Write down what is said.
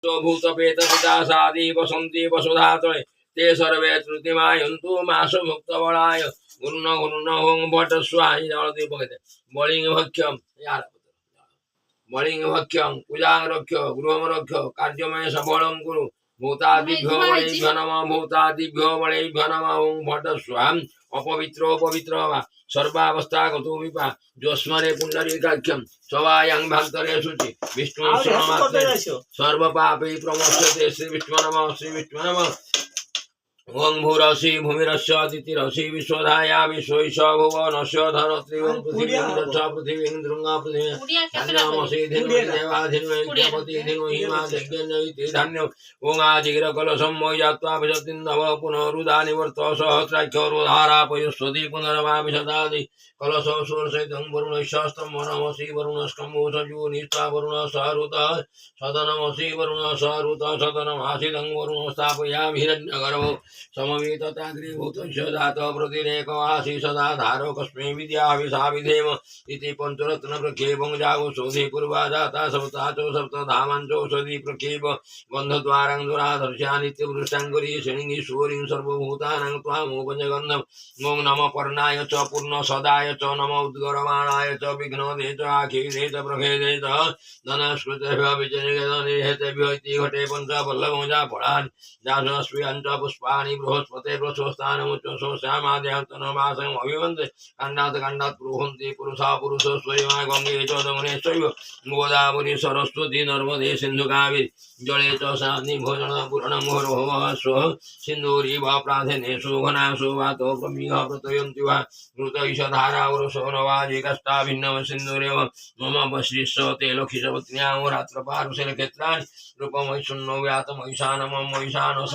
भूतपेतपितासादि वसन्ति वसुधातळे ते सर्वे तृतीमायन्तु मासु मुक्तबलाय गुरुन गुरुन हों भट स्वाही जलति पकते बलिंग भक्ष्यम यार बलिंग भक्ष्यम पूजां रक्ष्य गृहं रक्ष्य कार्यमय सबलं कुरु भूतादिभ्यो बलेभ्यो नमः भूतादिभ्यो बलेभ्यो नमः ओं भट स्वाहा अपवित्रो पवित्र वा सर्वावस्थागतो विपा जोस्मरे पुंडरीकाख्यम सवायं भक्तरे शुचि विष्णु शरणमात्रे सर्वपापै प्रमोच्यते श्री विष्णु नमः ओं भूरसि भूमिरस्य तिथिरसि विश्वधाया विश्वैष भुवनस्य धरत्री ओं पृथिवीं दच्छ पृथिवीं दृङ्गा पृथिवीं धन्यमसि धिन्वै देवा धिन्वै जपति धिन्वै हिमा यज्ञेन धन्यम् ओं आजिरकलशं मय्यात्वा विशतिन्दव पुनरुदा निवर्त सहस्राख्योरुधारापयुष्वति पुनरमाविशदादि कलशो सुरसैतं वरुणैश्यस्तं वनमसि वरुणस्कम्भो सजूनिष्ठा वरुणः सहरुतः सदनमसि वरुणः सहरुतः सदनमासिदं वरुणः स्थापयामि हिरण्यगर्भो समवेतताग्रीभूतस्य धातः प्रतिरेको आसि सदा धारो कस्मै विद्याभिषा विधेम इति पञ्चरत्नप्रक्षेपं जागो शोधे पूर्वा जाता सप्ताचो सप्तधामाञ्चौषधि प्रक्षेप गन्धद्वारं दुराधर्ष्या नित्यवृष्टाङ्कुरी शृङ्गी सूरिं सर्वभूतानां त्वामुपजगन्धम् ॐ नमः पर्णाय च पूर्णसदाय च नमो उद्गरमाणाय च विघ्नोदे च आखिरे च प्रभेदे च धनस्कृतेभ्यः विजयगणेहेतेभ्यो इति घटे पञ्चपल्लवं जाफलानि जासस्वियञ्च पुष्पाणि बृहस्पते बृहस्पस्थानमुच्चसो श्यामाद्यान्तनवासम् अभिवन्दे खण्डात् बृहन्ति पुरुषा पुरुषो स्वयं गङ्गे च दमने स्वैव गोदावरी सरस्वती नर्मदे सिन्धु कावेरी जले च सानि भोजन पूर्णं घोरोः स्वः सिन्दूरी वा प्रार्थनेषु घनासु वातो प्रमीह प्रतयन्ति वा घृतैषधारावरुषो नवाजि कष्टाभिन्नव सिन्दूरेव मम वश्रिष्य ते लक्षिषपत्न्यां रात्रपारुषेण क्षेत्राणि रूपमैषुन्नो व्यातमैषानमं मैषानो